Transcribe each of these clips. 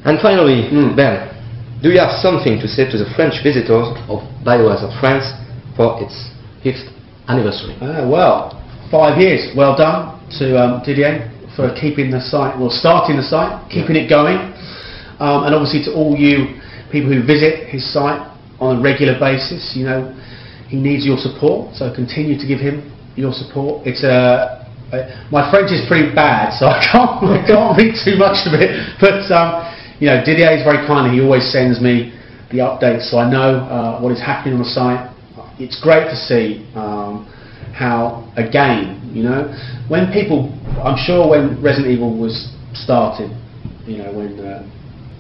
And finally, Ben, do you have something to say to the French visitors of BIOHAZARD France for its 5th anniversary? Well, 5 years. Well done to Didier for keeping the site, well, starting the site, keeping it going, and obviously to all you people who visit his site on a regular basis. You know, he needs your support, so continue to give him your support. It's my French is pretty bad, so I can't read too much of it. But you know, Didier is very kind. He always sends me the updates, so I know what is happening on the site. It's great to see how a game, you know, when people, I'm sure when Resident Evil was started, you know, when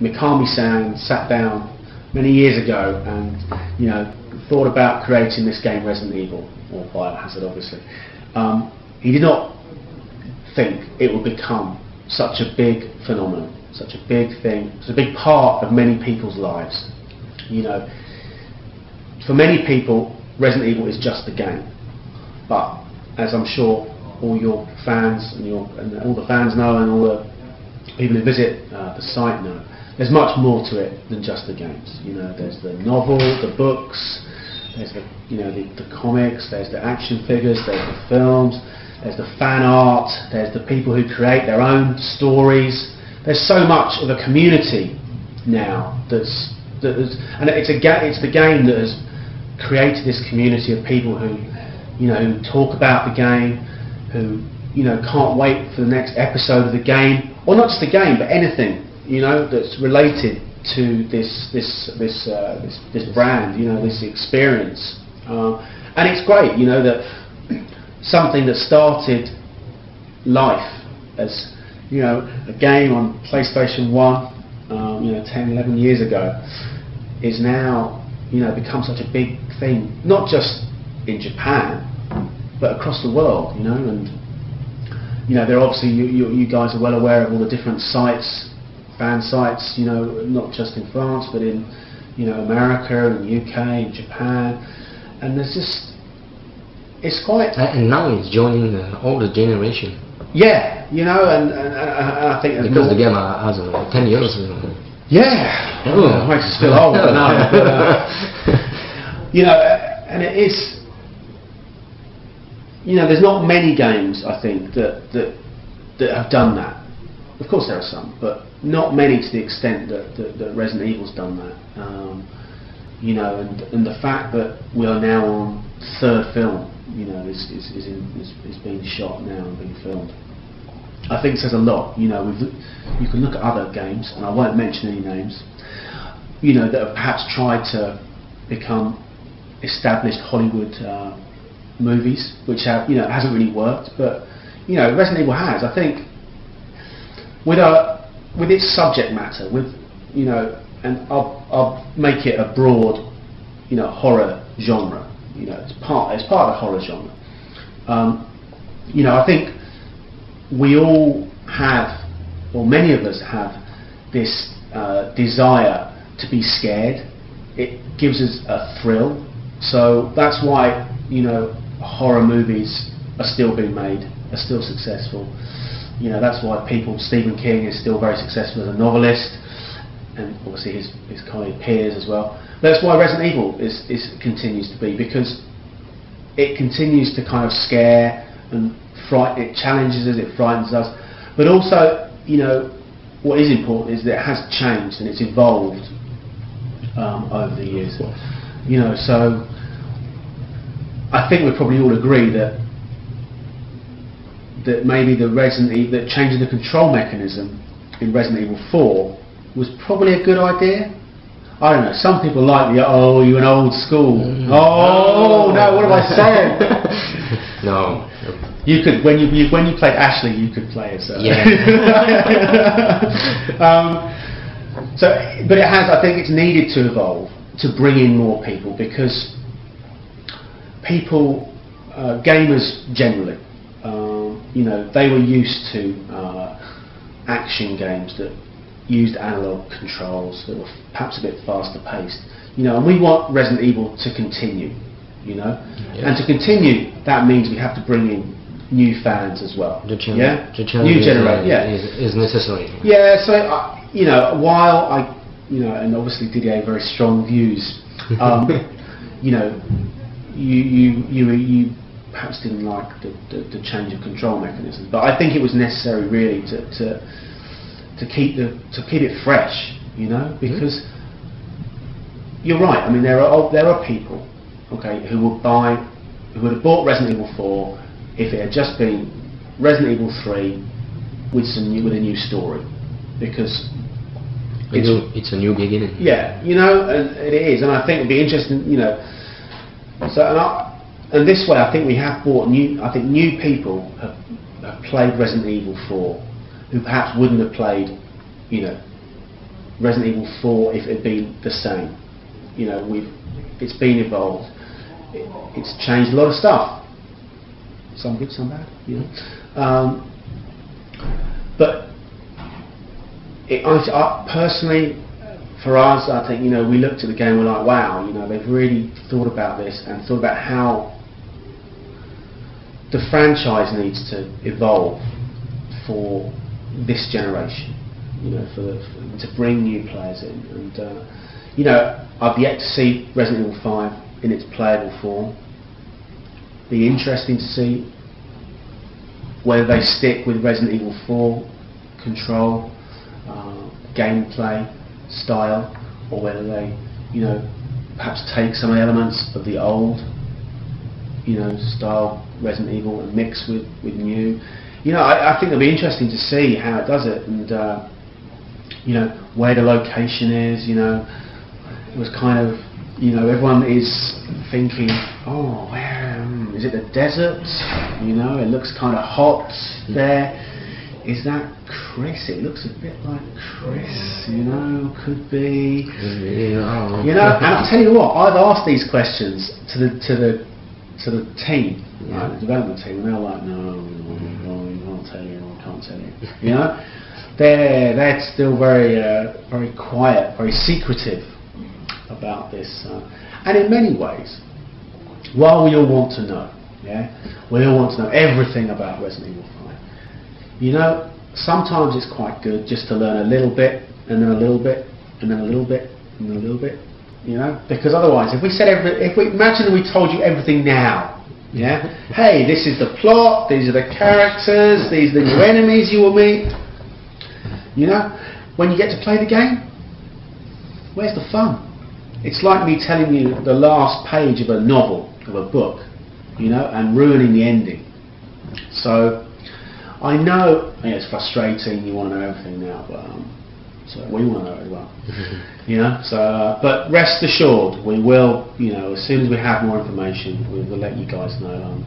Mikami-san sat down many years ago and, you know, thought about creating this game Resident Evil, or BIOHAZARD obviously, he did not think it would become such a big phenomenon, such a big thing. It's a big part of many people's lives. You know, for many people, Resident Evil is just a game. But as I'm sure all your fans and all the fans know, and all the people who visit the site know, there's much more to it than just the games. You know, there's the novel, the books, there's the, you know, the comics, there's the action figures, there's the films, there's the fan art, there's the people who create their own stories. There's so much of a community now and it's the game that has created this community of people who, you know, who talk about the game, who, you know, can't wait for the next episode of the game, or not just the game, but anything, you know, that's related to this brand, you know, this experience. And it's great, you know, that something that started life as, you know, a game on PlayStation 1, you know, 10, 11 years ago, is now, you know, become such a big thing, not just in Japan, but across the world, you know. And, you know, there are obviously, you guys are well aware of all the different sites, fan sites, you know, not just in France, but in, you know, America and UK and Japan, and there's just, it's quite... And now it's joining the older generation. Yeah, you know, and I think... Because the game has 10 years. Yeah, it makes us feel old, but no. You know, and it is... You know, there's not many games, I think, that have done that. Of course there are some, but not many to the extent that Resident Evil's done that. You know, and the fact that we are now on third film, you know, is being shot now and being filmed, I think says a lot. You know, you can look at other games, and I won't mention any names, you know, that have perhaps tried to become established Hollywood movies, which have, you know, hasn't really worked. But, you know, Resident Evil has. I think with its subject matter, with, you know, and I'll make it a broad, you know, horror genre. You know, it's part of the horror genre. You know, I think we all have, or many of us have, this desire to be scared. It gives us a thrill. So that's why, you know, horror movies are still being made, are still successful. You know, that's why Stephen King is still very successful as a novelist, and obviously his colleague peers as well. That's why Resident Evil continues to be, because it continues to kind of scare and it challenges us, it frightens us, but also, you know, what is important is that it has changed and it's evolved over the years. You know, so I think we probably all agree that maybe that changing the control mechanism in Resident Evil 4 was probably a good idea. I don't know, some people like the, oh, you're an old school. Oh, no, what am I saying? No. You could, when you played Ashley, you could play it, so. Yeah. But it has, I think it's needed to evolve, to bring in more people, because people, gamers generally, you know, they were used to action games that used analog controls that were perhaps a bit faster paced, you know, and we want Resident Evil to continue, you know, and to continue, that means we have to bring in new fans as well. The new generation, is necessary. Yeah, so you know, while and obviously Didier had very strong views, you know, you perhaps didn't like the change of control mechanism, but I think it was necessary really to keep it fresh, you know, because you're right. I mean, there are people, okay, who would have bought Resident Evil 4 if it had just been Resident Evil 3 with a new story, because it's a new beginning. Yeah, you know, and it is, and I think it'd be interesting, you know. So and this way, I think we have brought new people have played Resident Evil 4 who perhaps wouldn't have played, you know, Resident Evil 4 if it had been the same. You know, it's been evolved. It's changed a lot of stuff. Some good, some bad. You know, but I personally, for us, I think, you know, we looked at the game, we're like, wow, you know, they've really thought about this and thought about how the franchise needs to evolve for this generation, you know, to bring new players in. And you know, I've yet to see Resident Evil 5 in its playable form. Be interesting to see whether they stick with Resident Evil 4 control, gameplay style, or whether they, you know, perhaps take some elements of the old, you know, style Resident Evil and mix with new. You know, I think it'll be interesting to see how it does it, and you know, where the location is. You know, it was kind of, you know, everyone is thinking, oh, where is it? The desert? You know, it looks kind of hot there. Is that Chris? It looks a bit like Chris, you know, could be. You know, and I'll tell you what, I've asked these questions to the team, right, the development team, and they're like, no, we can't tell you, I can't tell you. You know, they're still very very quiet, very secretive about this, and in many ways, while we all want to know, we all want to know everything about Resident Evil 5. You know, sometimes it's quite good just to learn a little bit, and then a little bit, and then a little bit, and then a little bit. You know, because otherwise, if we imagine we told you everything now, hey, this is the plot, these are the characters, these are the new enemies you will meet. You know, when you get to play the game, where's the fun? It's like me telling you the last page of a novel, of a book, you know, and ruining the ending. So I know it's frustrating, you want to know everything now, but so we want to know it as well. You know, so but rest assured, we will, you know, as soon as we have more information, we will let you guys know.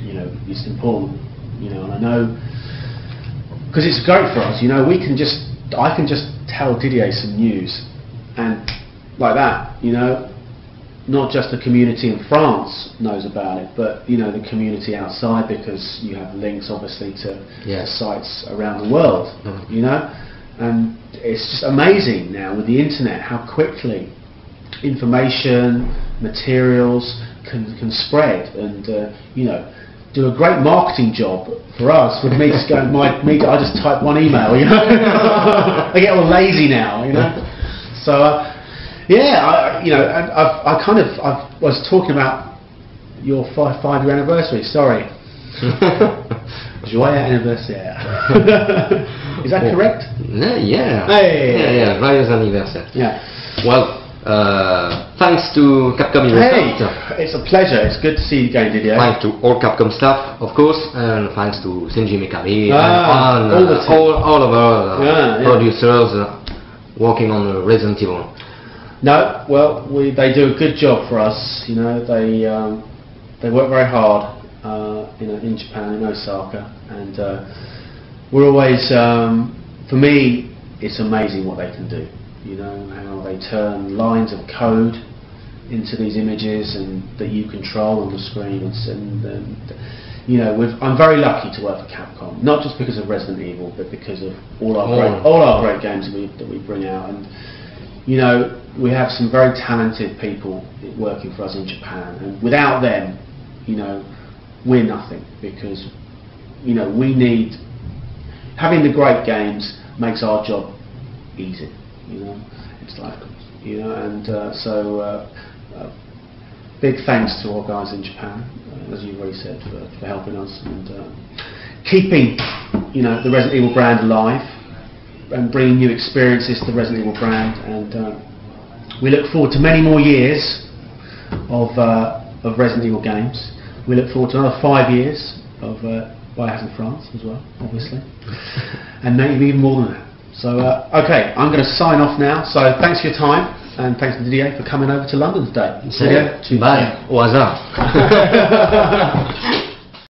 You know, it's important, you know, and I know, because it's great for us, you know, I can just tell Didier some news, and like that, you know, not just the community in France knows about it, but, you know, the community outside, because you have links obviously to sites around the world, you know, and it's just amazing now with the internet how quickly information, materials can spread, and you know, do a great marketing job for us with me just going, I just type one email, you know. I get all lazy now, you know. So yeah, you know, I was talking about your 5-year anniversary. Sorry, joyeux anniversaire. Is that correct? Yeah. Hey. Yeah. Joyeux anniversaire. Yeah. Well, thanks to Capcom Eurosoft. Hey, it's a pleasure. It's good to see you again, Didier. Thanks to all Capcom staff, of course, and thanks to Shinji Mikami and all of our producers working on Resident Evil. No, well, they do a good job for us. You know, they work very hard. You know, in Japan, in Osaka, and we're always, for me, it's amazing what they can do. You know, how they turn lines of code into these images and that you control on the screen, and you know, I'm very lucky to work for Capcom, not just because of Resident Evil, but because of all our great games that we bring out. And you know, we have some very talented people working for us in Japan, and without them, you know, we're nothing, because, you know, we need, having the great games makes our job easy. It's like, and big thanks to our guys in Japan, as you've already said, for helping us and keeping, the Resident Evil brand alive and bringing new experiences to the Resident Evil brand. And we look forward to many more years of Resident Evil games. We look forward to another 5 years of BIOHAZARD France as well, obviously, and maybe even more than that. So, okay, I'm going to sign off now. So, thanks for your time, and thanks to Didier for coming over to London today. Bye. Au hasard.